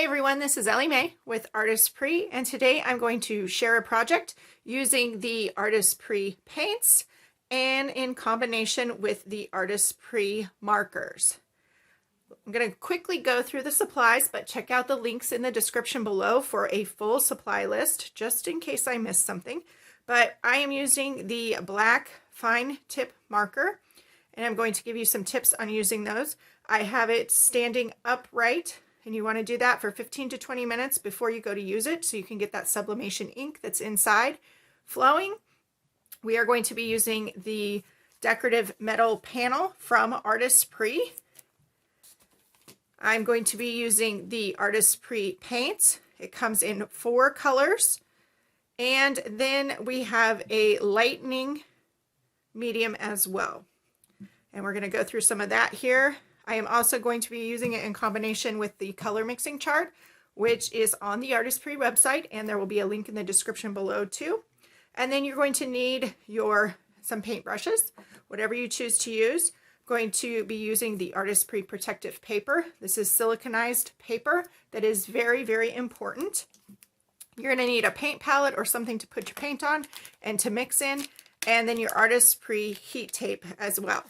Hey everyone, this is Ellie Mae with Artesprix, and today I'm going to share a project using the Artesprix paints and in combination with the Artesprix markers. I'm going to quickly go through the supplies, but check out the links in the description below for a full supply list, just in case I missed something. But I am using the black fine tip marker, and I'm going to give you some tips on using those. I have it standing upright, and you want to do that for 15 to 20 minutes before you go to use it so you can get that sublimation ink that's inside flowing. We are going to be using the Decorative Metal Panel from Artesprix. I'm going to be using the Artesprix paints. It comes in 4 colors. And then we have a lightning medium as well. And we're going to go through some of that here. I am also going to be using it in combination with the color mixing chart, which is on the Artesprix website, and there will be a link in the description below too. And then you're going to need some paint brushes, whatever you choose to use. I'm going to be using the Artesprix protective paper. This is siliconized paper that is very, very important. You're going to need a paint palette or something to put your paint on and to mix in, and then your Artesprix heat tape as well.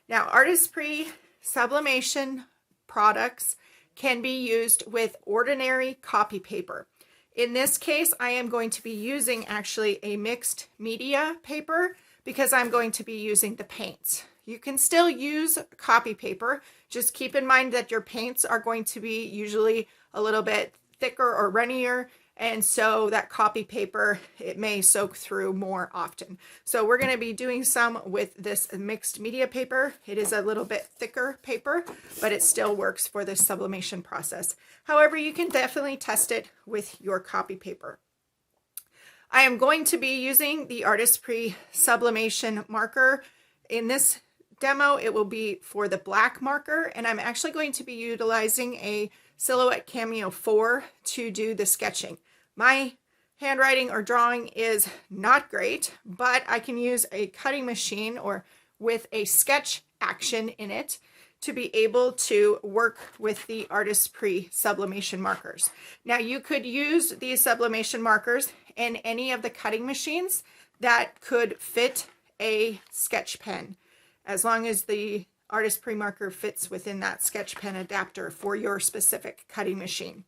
Now, Artesprix sublimation products can be used with ordinary copy paper. In this case, I am going to be using actually a mixed media paper because I'm going to be using the paints. You can still use copy paper. Just keep in mind that your paints are going to be usually a little bit thicker or runnier, and so that copy paper, it may soak through more often. So we're going to be doing some with this mixed media paper. It is a little bit thicker paper, but it still works for the sublimation process. However, you can definitely test it with your copy paper. I am going to be using the Artesprix Sublimation marker. In this demo, it will be for the black marker, and I'm actually going to be utilizing a Silhouette Cameo 4 to do the sketching. My handwriting or drawing is not great, but I can use a cutting machine or with a sketch action in it to be able to work with the Artesprix sublimation markers. Now, you could use these sublimation markers in any of the cutting machines that could fit a sketch pen, as long as the Artesprix marker fits within that sketch pen adapter for your specific cutting machine.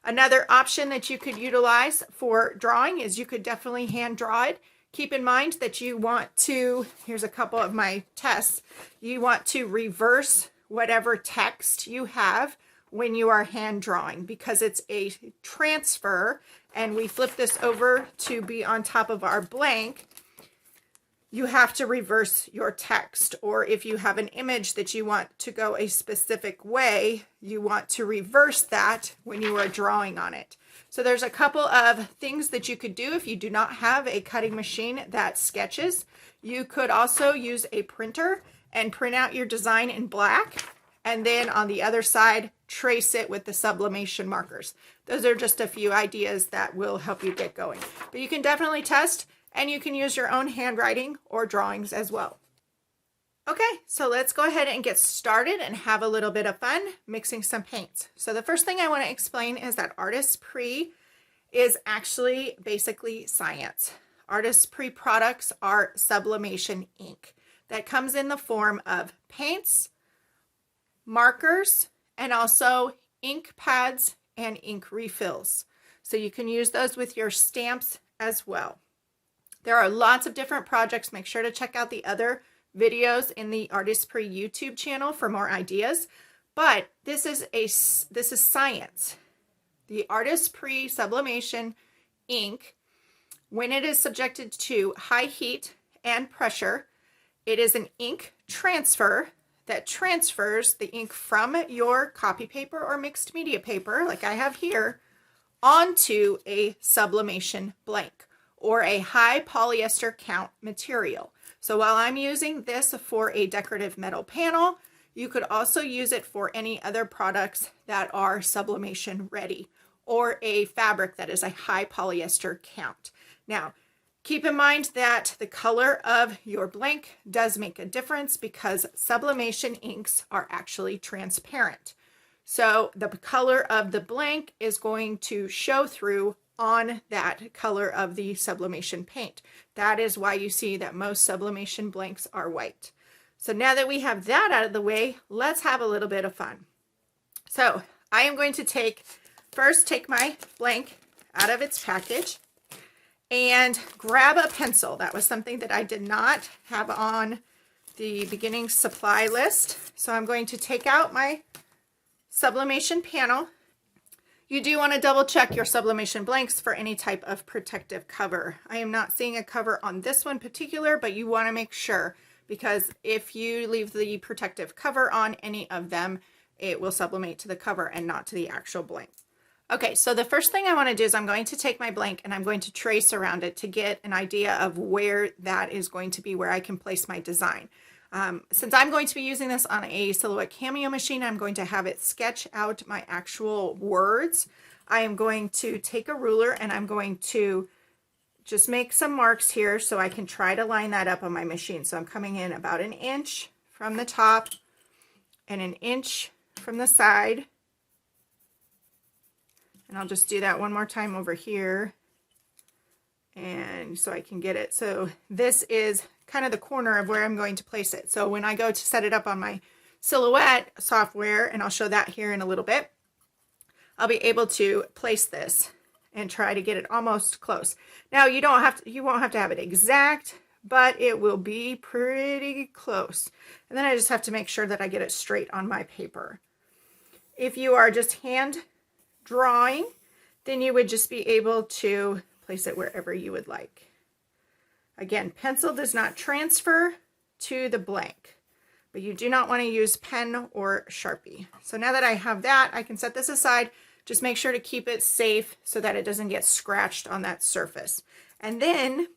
Another option that you could utilize for drawing is you could definitely hand draw it. Keep in mind that you want to, here's a couple of my tests, you want to reverse whatever text you have when you are hand drawing because it's a transfer, and we flip this over to be on top of our blank. You have to reverse your text, or if you have an image that you want to go a specific way, you want to reverse that when you are drawing on it. So there's a couple of things that you could do if you do not have a cutting machine that sketches. You could also use a printer and print out your design in black, and then on the other side, trace it with the sublimation markers. Those are just a few ideas that will help you get going. But you can definitely test, and you can use your own handwriting or drawings as well. Okay, so let's go ahead and get started and have a little bit of fun mixing some paints. So the first thing I want to explain is that Artesprix is actually basically science. Artesprix products are sublimation ink that comes in the form of paints, markers, and also ink pads and ink refills. So you can use those with your stamps as well. There are lots of different projects. Make sure to check out the other videos in the Artesprix YouTube channel for more ideas. But this is science. The Artesprix sublimation ink, when it is subjected to high heat and pressure, it is an ink transfer that transfers the ink from your copy paper or mixed media paper, like I have here, onto a sublimation blank or a high polyester count material. So while I'm using this for a decorative metal panel, you could also use it for any other products that are sublimation ready or a fabric that is a high polyester count. Now, keep in mind that the color of your blank does make a difference because sublimation inks are actually transparent. So the color of the blank is going to show through on that color of the sublimation paint. That is why you see that most sublimation blanks are white. So now that we have that out of the way, let's have a little bit of fun. So I am going to first take my blank out of its package and grab a pencil. That was something that I did not have on the beginning supply list. So I'm going to take out my sublimation panel. You do want to double check your sublimation blanks for any type of protective cover. I am not seeing a cover on this one particular, but you want to make sure, because if you leave the protective cover on any of them, it will sublimate to the cover and not to the actual blank. Okay, so the first thing I want to do is I'm going to take my blank and I'm going to trace around it to get an idea of where that is going to be, where I can place my design. Since I'm going to be using this on a Silhouette Cameo machine, I'm going to have it sketch out my actual words. I am going to take a ruler and I'm going to just make some marks here so I can try to line that up on my machine. So I'm coming in about 1 inch from the top and 1 inch from the side. And I'll just do that one more time over here. And so I can get it. So this is kind of the corner of where I'm going to place it. So when I go to set it up on my Silhouette software, and I'll show that here in a little bit, I'll be able to place this and try to get it almost close. Now you won't have to have it exact, but it will be pretty close. And then I just have to make sure that I get it straight on my paper. If you are just hand drawing, then you would just be able to place it wherever you would like. Again, pencil does not transfer to the blank, but you do not want to use pen or Sharpie. So now that I have that, I can set this aside. Just make sure to keep it safe so that it doesn't get scratched on that surface. And then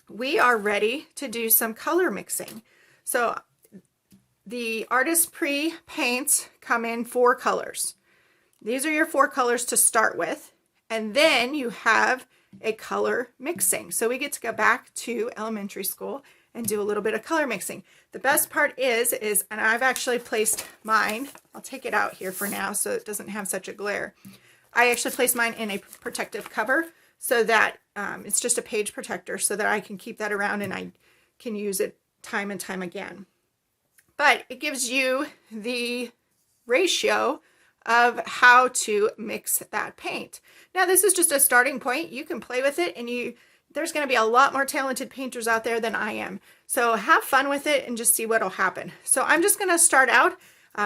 we are ready to do some color mixing. So the Artesprix paints come in 4 colors. These are your 4 colors to start with, and then you have a color mixing. So we get to go back to elementary school and do a little bit of color mixing. The best part is, and I've actually placed mine, I'll take it out here for now so it doesn't have such a glare. I actually placed mine in a protective cover so that it's just a page protector so that I can keep that around and I can use it time and time again. But it gives you the ratio of how to mix that paint. Now this is just a starting point. You can play with it, and there's going to be a lot more talented painters out there than I am. So have fun with it and just see what'll happen. So I'm just going to start out.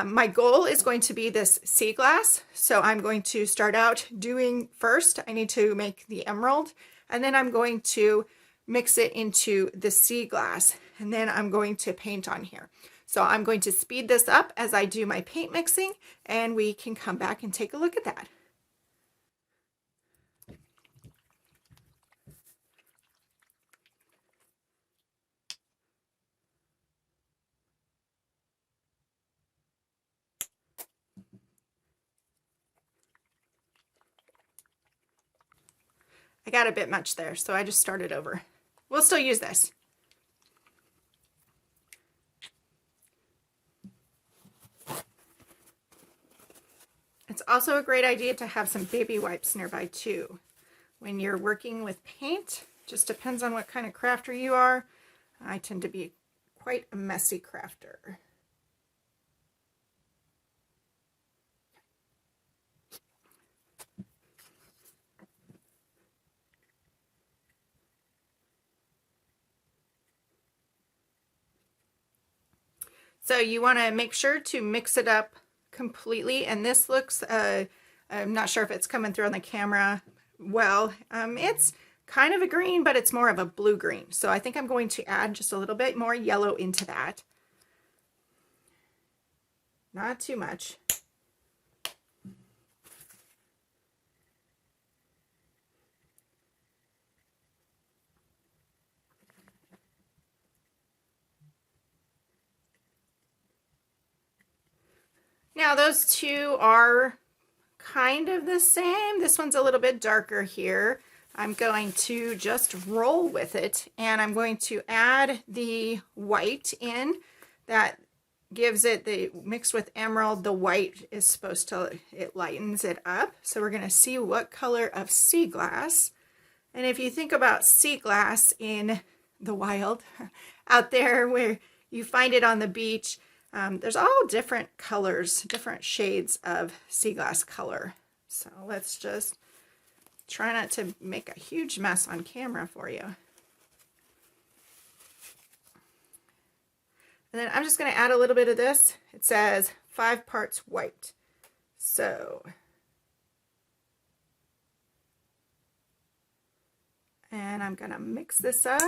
My goal is going to be this sea glass. So I'm going to start out doing first, I need to make the emerald, and then I'm going to mix it into the sea glass, and then I'm going to paint on here. So I'm going to speed this up as I do my paint mixing, and we can come back and take a look at that. I got a bit much there, so I just started over. We'll still use this. It's also a great idea to have some baby wipes nearby too. When you're working with paint, just depends on what kind of crafter you are. I tend to be quite a messy crafter. So you want to make sure to mix it up completely, and this looks, I'm not sure if it's coming through on the camera well. It's kind of a green, but it's more of a blue green. So I think I'm going to add just a little bit more yellow into that. Not too much. Now those two are kind of the same. This one's a little bit darker here. I'm going to just roll with it, and I'm going to add the white in. That gives it the, mixed with emerald, the white is supposed to, it lightens it up. So we're going to see what color of sea glass. And if you think about sea glass in the wild, out there where you find it on the beach, there's all different colors, different shades of sea glass color. So let's just try not to make a huge mess on camera for you. And then I'm just going to add a little bit of this. It says 5 parts white. So, and I'm going to mix this up.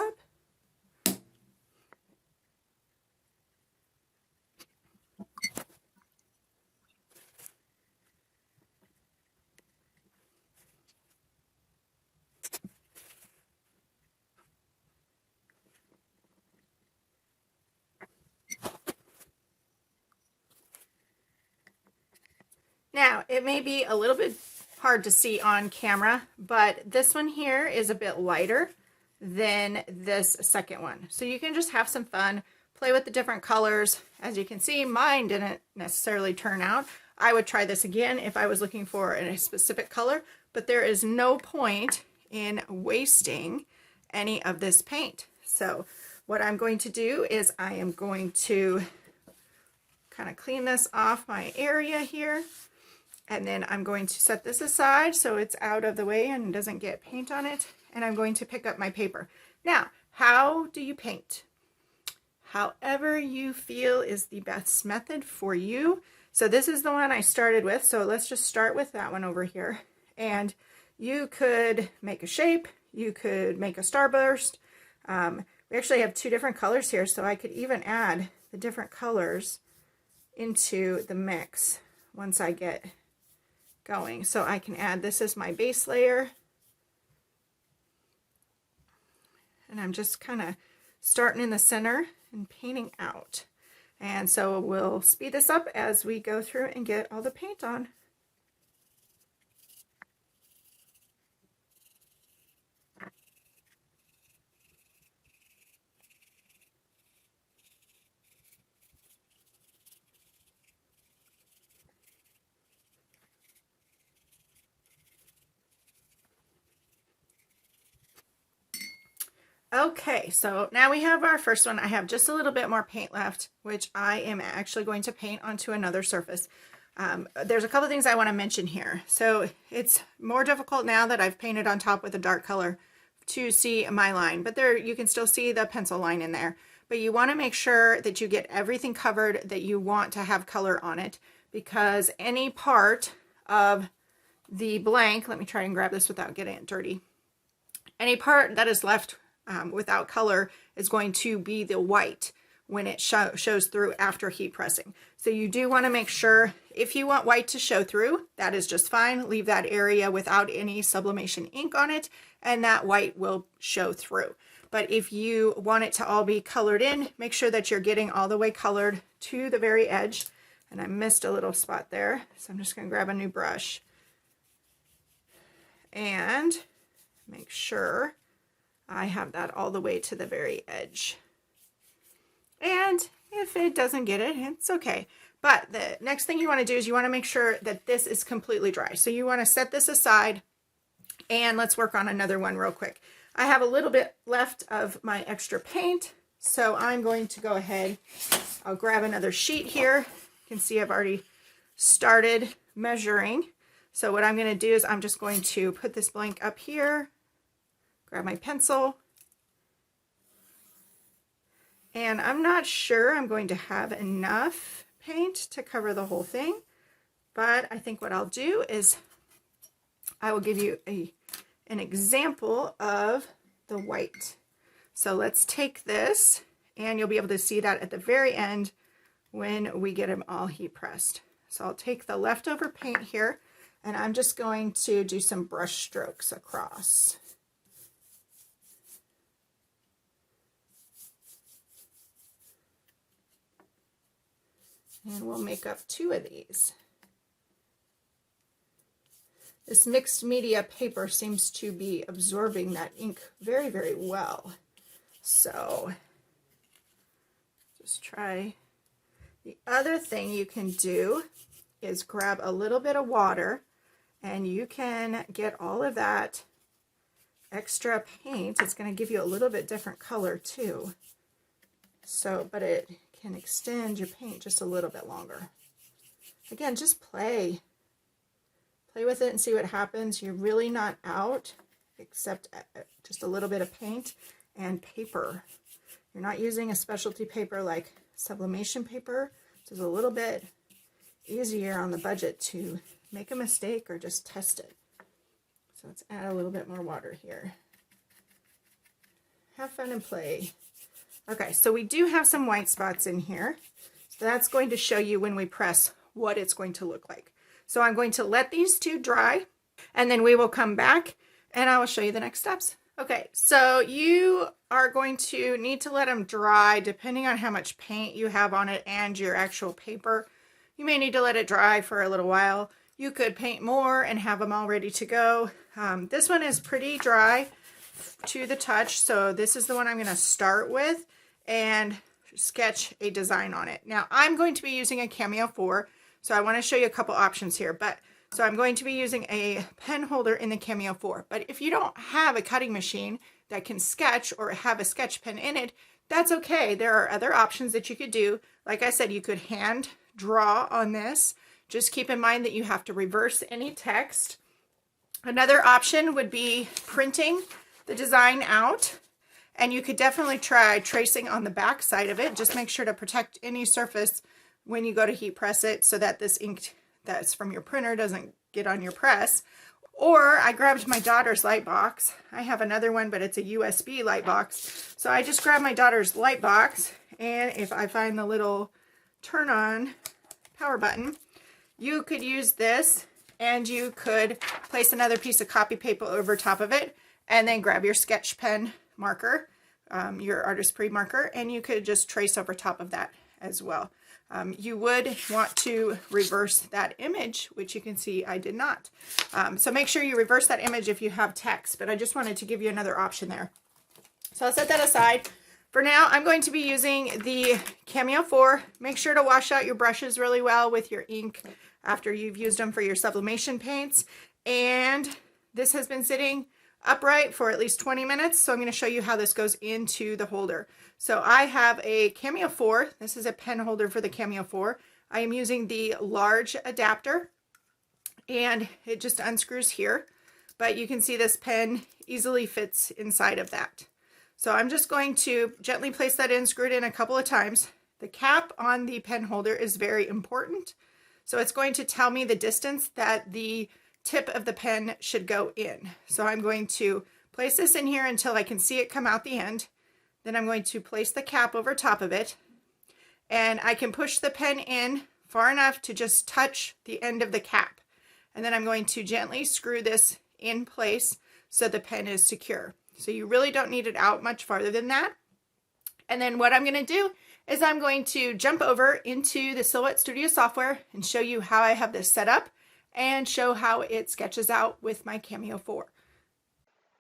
Now, it may be a little bit hard to see on camera, but this one here is a bit lighter than this second one. So you can just have some fun, play with the different colors. As you can see, mine didn't necessarily turn out. I would try this again if I was looking for a specific color, but there is no point in wasting any of this paint. So what I'm going to do is I am going to kind of clean this off my area here. And then I'm going to set this aside so it's out of the way and doesn't get paint on it. And I'm going to pick up my paper. Now, how do you paint? However you feel is the best method for you. So this is the one I started with. So let's just start with that one over here. And you could make a shape. You could make a starburst. We actually have 2 different colors here. So I could even add the different colors into the mix once I get going. So I can add, this is my base layer, and I'm just kind of starting in the center and painting out. And so we'll speed this up as we go through and get all the paint on. Okay, so now we have our first one. I have just a little bit more paint left, which I am actually going to paint onto another surface. There's a couple things I want to mention here. So it's more difficult now that I've painted on top with a dark color to see my line, but there you can still see the pencil line in there. But you want to make sure that you get everything covered that you want to have color on it, because any part of the blank, let me try and grab this without getting it dirty. Any part that is left without color is going to be the white when it shows through after heat pressing. So you do want to make sure, if you want white to show through, that is just fine. Leave that area without any sublimation ink on it, and that white will show through. But if you want it to all be colored in, make sure that you're getting all the way colored to the very edge. And I missed a little spot there, so I'm just going to grab a new brush and make sure I have that all the way to the very edge. And if it doesn't get it, it's okay. But the next thing you want to do is you want to make sure that this is completely dry. So you want to set this aside, and let's work on another one real quick. I have a little bit left of my extra paint, so I'm going to go ahead. I'll grab another sheet here. You can see I've already started measuring. So what I'm going to do is I'm just going to put this blank up here, grab my pencil, and I'm not sure I'm going to have enough paint to cover the whole thing, but I think what I'll do is I will give you an example of the white. So let's take this, and you'll be able to see that at the very end when we get them all heat pressed. So I'll take the leftover paint here, and I'm just going to do some brush strokes across. And we'll make up 2 of these. This mixed media paper seems to be absorbing that ink very, very well. So just try The other thing you can do is grab a little bit of water, and you can get all of that extra paint. It's going to give you a little bit different color too. So, but it can extend your paint just a little bit longer. Again, just play. Play with it and see what happens. You're really not out, except just a little bit of paint and paper. You're not using a specialty paper like sublimation paper. So it's a little bit easier on the budget to make a mistake or just test it. So let's add a little bit more water here. Have fun and play. Okay, so we do have some white spots in here. So that's going to show you when we press what it's going to look like. So I'm going to let these two dry, and then we will come back and I will show you the next steps. Okay, so you are going to need to let them dry depending on how much paint you have on it and your actual paper. You may need to let it dry for a little while. You could paint more and have them all ready to go. This one is pretty dry to the touch, so this is the one I'm going to start with and sketch a design on it. Now I'm going to be using a Cameo 4, so I want to show you a couple options here. So I'm going to be using a pen holder in the Cameo 4, but if you don't have a cutting machine that can sketch or have a sketch pen in it, that's okay. There are other options that you could do. Like I said, you could hand draw on this. Just keep in mind that you have to reverse any text. Another option would be printing the design out, and you could definitely try tracing on the back side of it. Just make sure to protect any surface when you go to heat press it so that this ink that's from your printer doesn't get on your press. Or I grabbed my daughter's light box. I have another one, but it's a USB light box. So I just grabbed my daughter's light box, and if I find the little turn on power button, you could use this, and you could place another piece of copy paper over top of it, and then grab your sketch pen marker, your Artesprix marker, and you could just trace over top of that as well. You would want to reverse that image, which you can see I did not. So make sure you reverse that image if you have text, but I just wanted to give you another option there. So I'll set that aside. For now, I'm going to be using the Cameo 4. Make sure to wash out your brushes really well with your ink after you've used them for your sublimation paints. And this has been sitting upright for at least 20 minutes, so I'm going to show you how this goes into the holder. So I have a Cameo 4. This is a pen holder for the Cameo 4. I am using the large adapter, and it just unscrews here, but you can see this pen easily fits inside of that. So I'm just going to gently place that in, screw it in a couple of times. The cap on the pen holder is very important. So it's going to tell me the distance that the tip of the pen should go in. So I'm going to place this in here until I can see it come out the end. Then I'm going to place the cap over top of it, and I can push the pen in far enough to just touch the end of the cap. And then I'm going to gently screw this in place so the pen is secure. So you really don't need it out much farther than that. And then what I'm going to do is I'm going to jump over into the Silhouette Studio software and show you how I have this set up and show how it sketches out with my Cameo 4.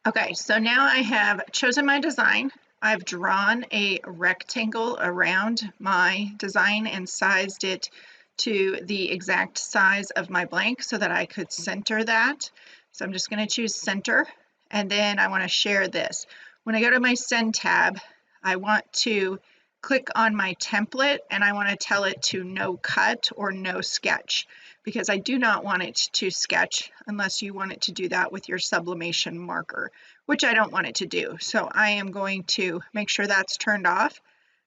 Okay, so now I have chosen my design. I've drawn a rectangle around my design and sized it to the exact size of my blank so that I could center that. So I'm just going to choose center, and then I want to share this. When I go to my Send tab, I want to click on my template, and I want to tell it to no cut or no sketch, because I do not want it to sketch unless you want it to do that with your sublimation marker, which I don't want it to do. So I am going to make sure that's turned off.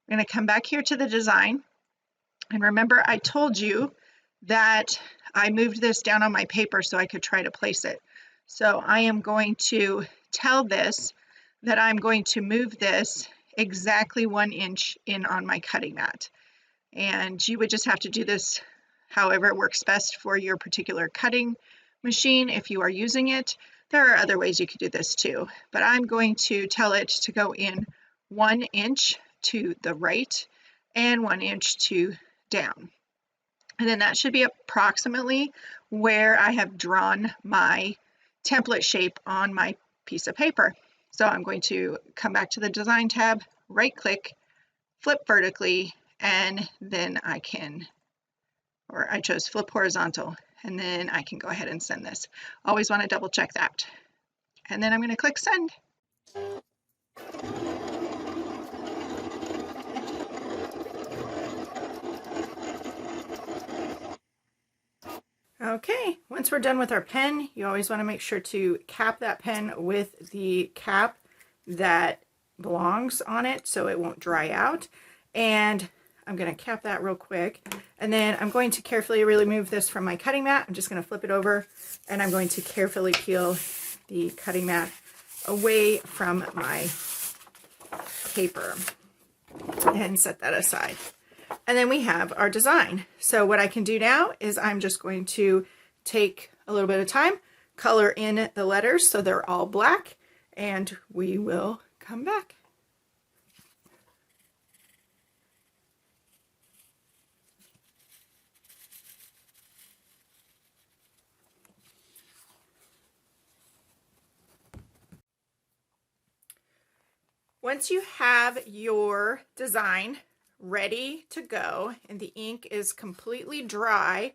I'm going to come back here to the design. And remember, I told you that I moved this down on my paper so I could try to place it. So I am going to tell this that I'm going to move this exactly 1 inch in on my cutting mat. And you would just have to do this however it works best for your particular cutting machine if you are using it. There are other ways you could do this too, but I'm going to tell it to go in 1 inch to the right and 1 inch to down. And then that should be approximately where I have drawn my template shape on my piece of paper. So I'm going to come back to the Design tab, right click, flip vertically, and then I can, or I chose flip horizontal, and then I can go ahead and send this. Always want to double check that. And then I'm going to click send. Okay, once we're done with our pen, you always want to make sure to cap that pen with the cap that belongs on it so it won't dry out. And I'm going to cap that real quick. And then I'm going to carefully remove this from my cutting mat. I'm just going to flip it over, and I'm going to carefully peel the cutting mat away from my paper and set that aside. And then we have our design. So what I can do now is I'm just going to take a little bit of time, color in the letters so they're all black, and we will come back. Once you have your design ready to go and the ink is completely dry,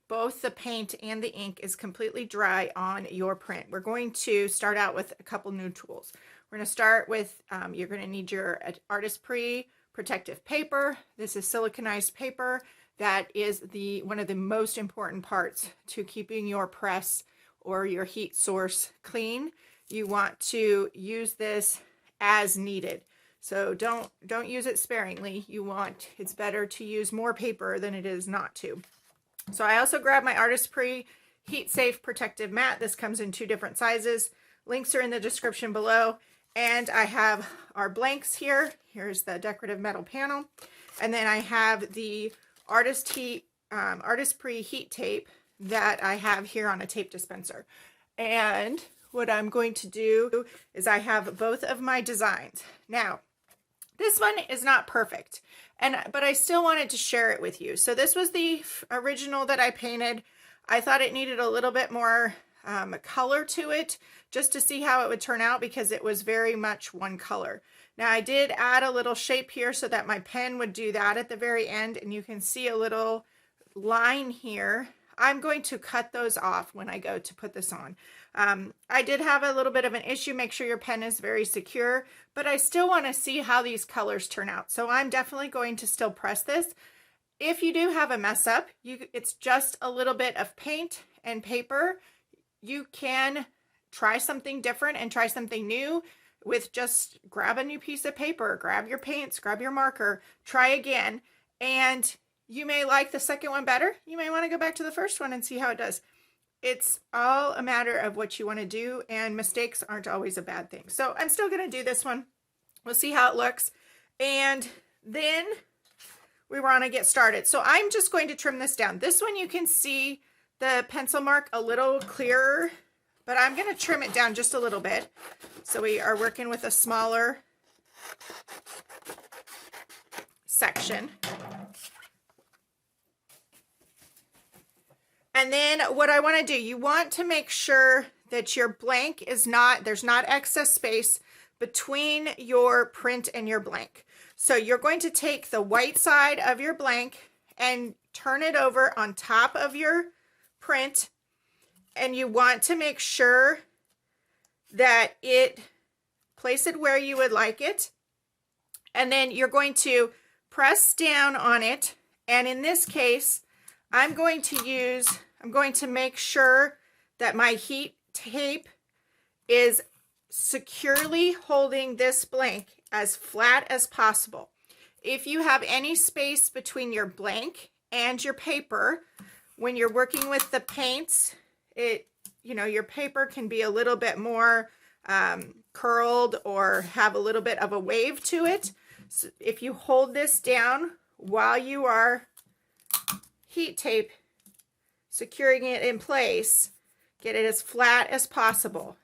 both the paint and the ink is completely dry on your print, we're going to start out with a couple new tools. We're going to start with, you're going to need your Artesprix protective paper. This is siliconized paper that is one of the most important parts to keeping your press or your heat source clean. You want to use this as needed. So don't use it sparingly. It's better to use more paper than it is not to. So I also grabbed my Artesprix Heat Safe Protective Mat. This comes in 2 different sizes. Links are in the description below. And I have our blanks here. Here's the Decorative Metal Panel. And then I have the Artesprix Heat Tape that I have here on a tape dispenser. And what I'm going to do is I have both of my designs. Now, this one is not perfect, but I still wanted to share it with you. So this was the original that I painted. I thought it needed a little bit more color to it just to see how it would turn out because it was very much one color. Now I did add a little shape here so that my pen would do that at the very end, and you can see a little line here. I'm going to cut those off when I go to put this on. I did have a little bit of an issue. Make sure your pen is very secure, but I still want to see how these colors turn out. So I'm definitely going to still press this. If you do have a mess up, it's just a little bit of paint and paper. You can try something different and try something new with just grab a new piece of paper, grab your paints, grab your marker, try again. And you may like the second one better. You may want to go back to the first one and see how it does. It's all a matter of what you want to do, and mistakes aren't always a bad thing. So I'm still going to do this one. We'll see how it looks. And then we want to get started. So I'm just going to trim this down. This one you can see the pencil mark a little clearer, but I'm going to trim it down just a little bit. So we are working with a smaller section. And then what I want to do, you want to make sure that your blank is there's not excess space between your print and your blank. So you're going to take the white side of your blank and turn it over on top of your print. And you want to make sure that place it where you would like it. And then you're going to press down on it. And in this case, I'm going to make sure that my heat tape is securely holding this blank as flat as possible. If you have any space between your blank and your paper, when you're working with the paints, your paper can be a little bit more curled or have a little bit of a wave to it. So if you hold this down while you are heat tape securing it in place, get it as flat as possible.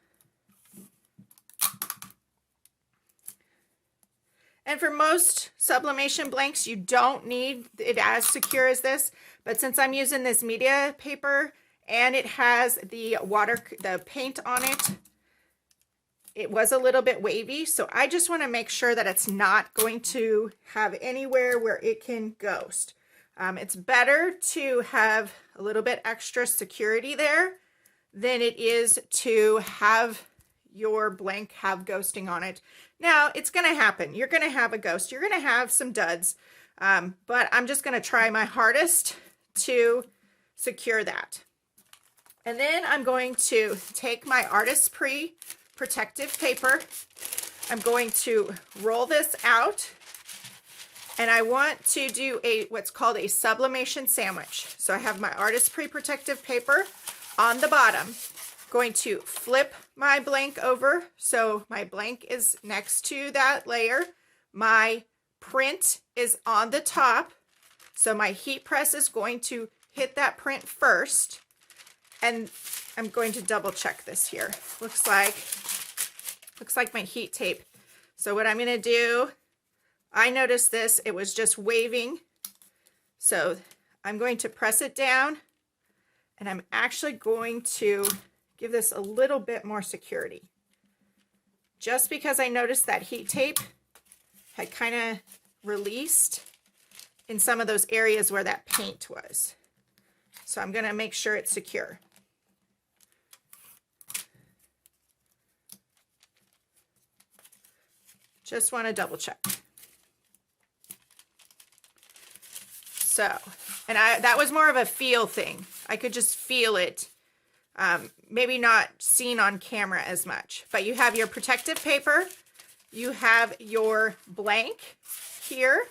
And for most sublimation blanks, you don't need it as secure as this, but since I'm using this media paper and it has the paint on it, it was a little bit wavy, so I just want to make sure that it's not going to have anywhere where it can ghost. It's better to have a little bit extra security there than it is to have your blank have ghosting on it. Now, it's going to happen. You're going to have a ghost. You're going to have some duds, but I'm just going to try my hardest to secure that. And then I'm going to take my Artesprix protective paper. I'm going to roll this out, and I want to do what's called a sublimation sandwich. So I have my Artesprix protective paper on the bottom. Going to flip my blank over so my blank is next to that layer. My print is on the top, so my heat press is going to hit that print first. And I'm going to double check this here. Looks like my heat tape. So what I'm going to do, I noticed this, it was just waving. So I'm going to press it down, and I'm actually going to give this a little bit more security. Just because I noticed that heat tape had kind of released in some of those areas where that paint was. So I'm going to make sure it's secure. Just want to double check. So, and that was more of a feel thing. I could just feel it. Maybe not seen on camera as much, but you have your protective paper, you have your blank here,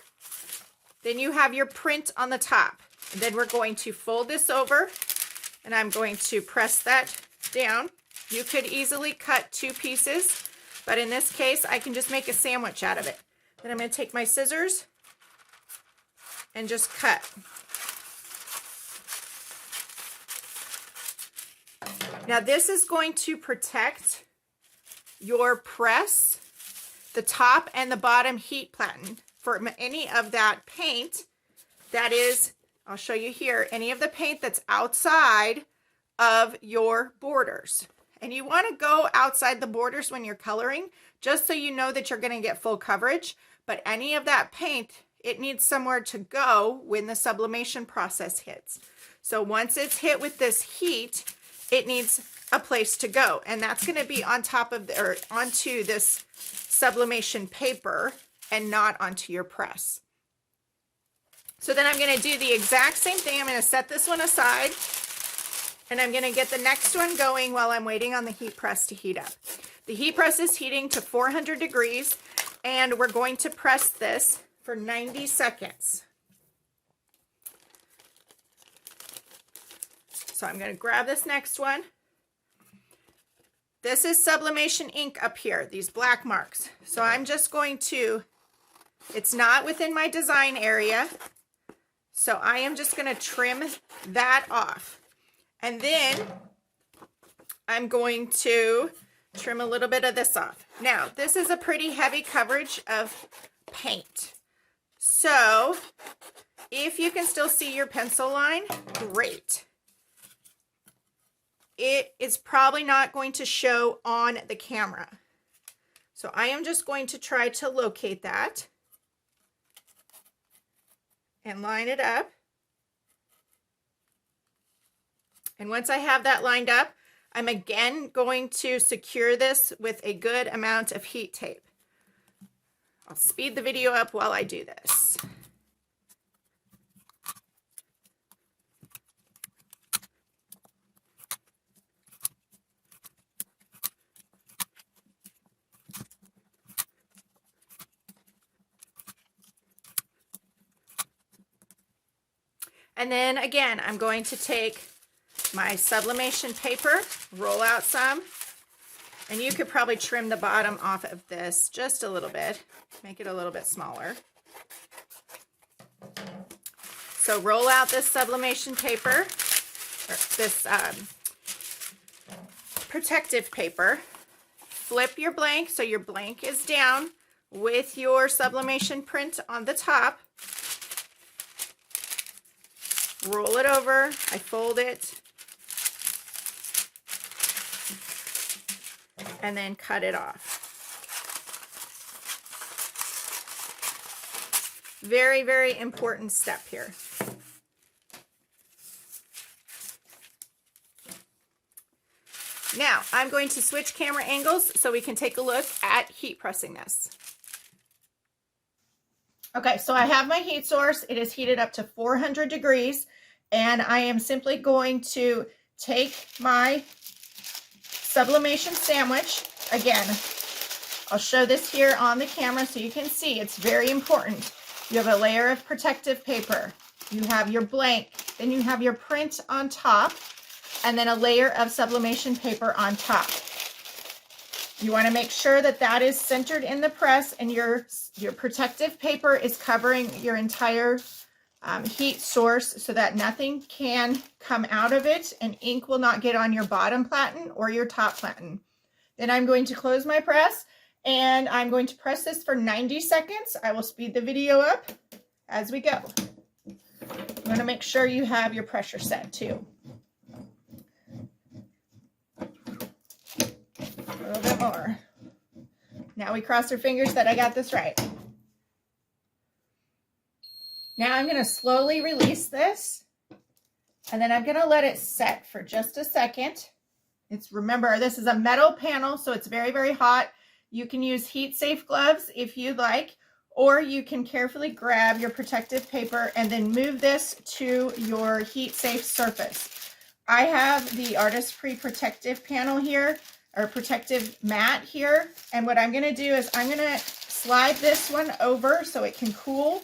then you have your print on the top. And then we're going to fold this over, and I'm going to press that down. You could easily cut 2 pieces, but in this case, I can just make a sandwich out of it. Then I'm going to take my scissors and just cut. Now this is going to protect your press, the top and the bottom heat platen from any of that paint that is, I'll show you here, any of the paint that's outside of your borders. And you want to go outside the borders when you're coloring, just so you know that you're going to get full coverage. But any of that paint, it needs somewhere to go when the sublimation process hits. So once it's hit with this heat, it needs a place to go. And that's going to be on top of or onto this sublimation paper and not onto your press. So then I'm going to do the exact same thing. I'm going to set this one aside, and I'm going to get the next one going while I'm waiting on the heat press to heat up. The heat press is heating to 400 degrees, and we're going to press this for 90 seconds. So I'm going to grab this next one. This is sublimation ink up here, these black marks. So I'm just going to, it's not within my design area, so I am just going to trim that off. And then I'm going to trim a little bit of this off. Now, this is a pretty heavy coverage of paint. So if you can still see your pencil line, great. It is probably not going to show on the camera. So I am just going to try to locate that and line it up. And once I have that lined up, I'm again going to secure this with a good amount of heat tape. I'll speed the video up while I do this. And then again, I'm going to take my sublimation paper, roll out some, and you could probably trim the bottom off of this just a little bit, make it a little bit smaller. So roll out this sublimation paper, or this protective paper, flip your blank so your blank is down with your sublimation print on the top. Roll it over, I fold it, and then cut it off. Very, very important step here. Now, I'm going to switch camera angles so we can take a look at heat pressing this. Okay, so I have my heat source. It is heated up to 400 degrees, and I am simply going to take my sublimation sandwich. Again, I'll show this here on the camera so you can see. It's very important. You have a layer of protective paper. You have your blank, then you have your print on top, and then a layer of sublimation paper on top. You want to make sure that that is centered in the press and your protective paper is covering your entire heat source so that nothing can come out of it and ink will not get on your bottom platen or your top platen. Then I'm going to close my press and I'm going to press this for 90 seconds. I will speed the video up as we go. You want to make sure you have your pressure set too. A little bit more. Now we cross our fingers that I got this right. Now I'm going to slowly release this, and then I'm going to let it set for just a second. Remember, this is a metal panel, so it's very, very hot. You can use heat-safe gloves if you'd like, or you can carefully grab your protective paper and then move this to your heat-safe surface. I have the Artesprix protective panel here, or protective mat here, and what I'm going to do is I'm going to slide this one over so it can cool,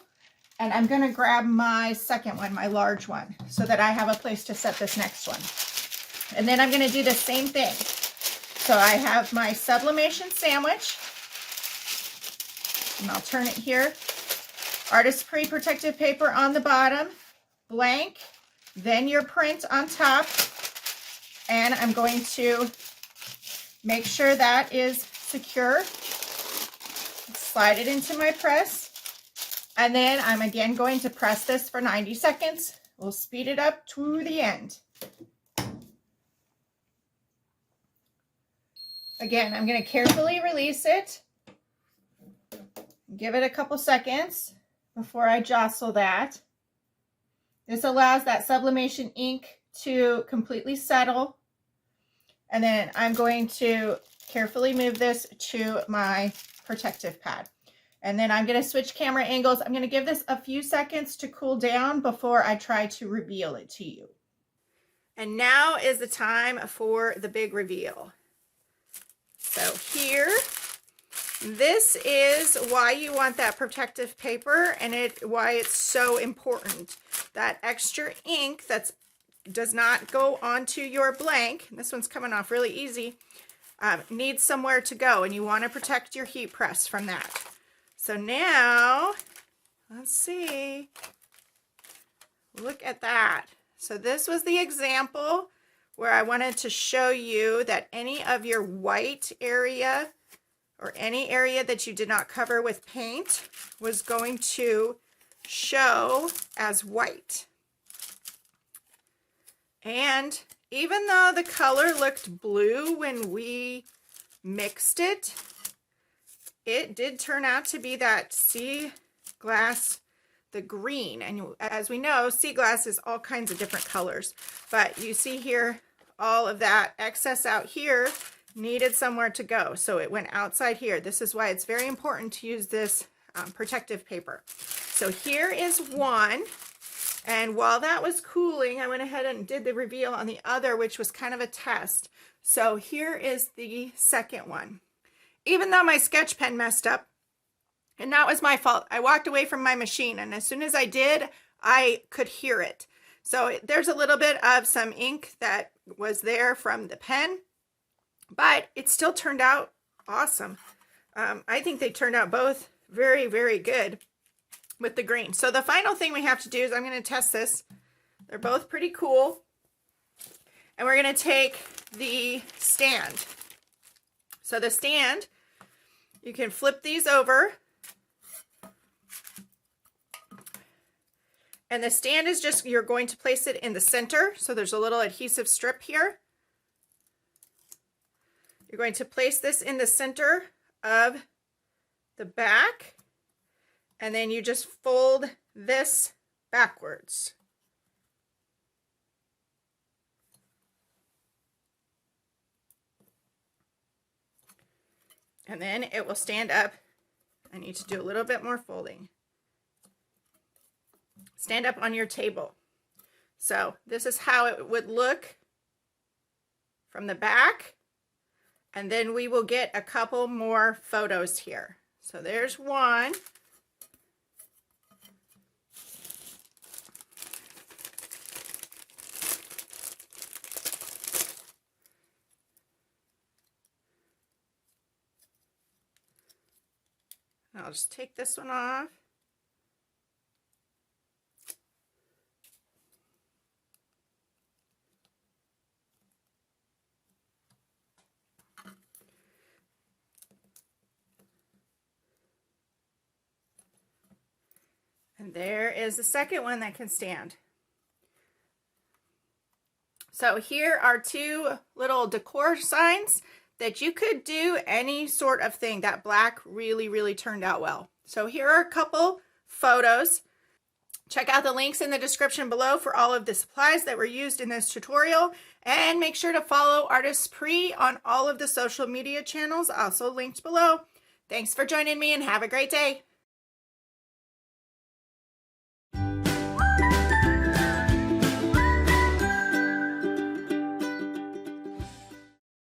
and I'm going to grab my second one, my large one, so that I have a place to set this next one. And then I'm going to do the same thing. So I have my sublimation sandwich, and I'll turn it here. Artesprix protective paper on the bottom, blank, then your print on top, and I'm going to make sure that is secure. Slide it into my press. And then I'm again going to press this for 90 seconds. We'll speed it up to the end. Again, I'm going to carefully release it. Give it a couple seconds before I jostle that. This allows that sublimation ink to completely settle. And then I'm going to carefully move this to my protective pad. And then I'm going to switch camera angles. I'm going to give this a few seconds to cool down before I try to reveal it to you. And now is the time for the big reveal. So here, this is why you want that protective paper and why it's so important. That extra ink that does not go onto your blank, and this one's coming off really easy, needs somewhere to go, and you want to protect your heat press from that. So now, let's see, look at that. So this was the example where I wanted to show you that any of your white area or any area that you did not cover with paint was going to show as white. And even though the color looked blue when we mixed it, it did turn out to be that sea glass, the green. And as we know, sea glass is all kinds of different colors. But you see here, all of that excess out here needed somewhere to go. So it went outside here. This is why it's very important to use this protective paper. So here is one. And while that was cooling, I went ahead and did the reveal on the other, which was kind of a test. So here is the second one. Even though my sketch pen messed up, and that was my fault, I walked away from my machine, and as soon as I did, I could hear it. So there's a little bit of some ink that was there from the pen, but it still turned out awesome. I think they turned out both very, very good with the green. So the final thing we have to do is I'm going to test this. They're both pretty cool. And we're going to take the stand. So the stand, you can flip these over. And the stand is just, you're going to place it in the center. So there's a little adhesive strip here. You're going to place this in the center of the back, and then you just fold this backwards. And then it will stand up. I need to do a little bit more folding. Stand up on your table. So this is how it would look from the back. And then we will get a couple more photos here. So there's one. I'll just take this one off. And there is the second one that can stand. So here are two little decor signs that you could do any sort of thing. That black really turned out well. So here are a couple photos. Check out the links in the description below for all of the supplies that were used in this tutorial, and make sure to follow Artesprix on all of the social media channels, also linked below. Thanks for joining me, and have a great day.